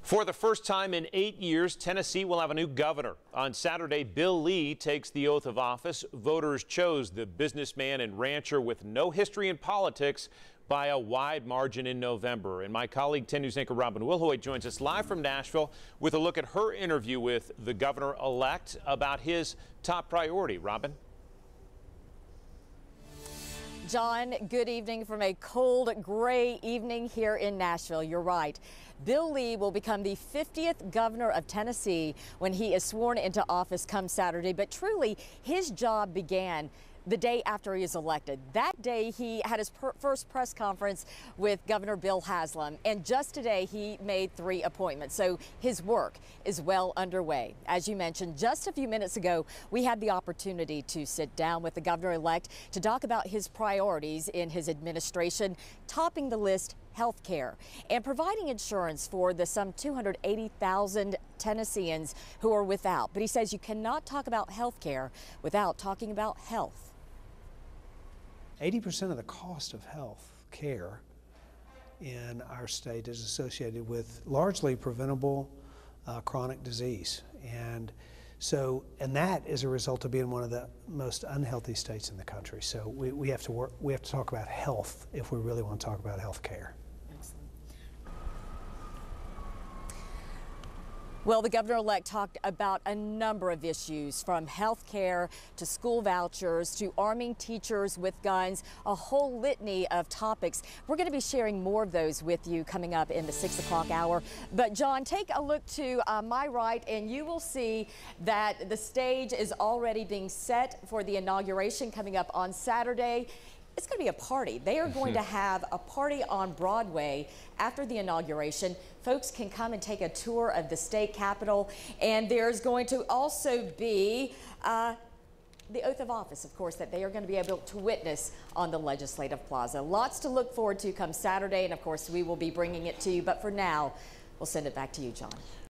For the first time in 8 years, Tennessee will have a new governor. On Saturday, Bill Lee takes the oath of office. Voters chose the businessman and rancher with no history in politics by a wide margin in November. And my colleague 10 News anchor Robin Wilhoit joins us live from Nashville with a look at her interview with the governor-elect about his top priority. Robin? John, good evening from a cold, gray evening here in Nashville. You're right. Bill Lee will become the 50th governor of Tennessee when he is sworn into office come Saturday. But truly, his job began the day after he is elected. That day, he had his first press conference with Governor Bill Haslam, and just today he made 3 appointments. So his work is well underway. As you mentioned, just a few minutes ago, we had the opportunity to sit down with the governor-elect to talk about his priorities in his administration, topping the list health care and providing insurance for the some 280,000 Tennesseans who are without. But he says you cannot talk about health care without talking about health. 80% of the cost of health care in our state is associated with largely preventable chronic disease. And that is a result of being one of the most unhealthy states in the country. So we have to talk about health if we really want to talk about health care. Well, the governor-elect talked about a number of issues, from health care to school vouchers to arming teachers with guns, a whole litany of topics. We're going to be sharing more of those with you coming up in the 6 o'clock hour. But John, take a look to my right and you will see that the stage is already being set for the inauguration coming up on Saturday. It's going to be a party. They are going to have a party on Broadway after the inauguration. Folks can come and take a tour of the state capitol, and there's going to also be the oath of office, of course, that they are going to be able to witness on the Legislative Plaza. Lots to look forward to come Saturday, and of course we will be bringing it to you. But for now, we'll send it back to you, John.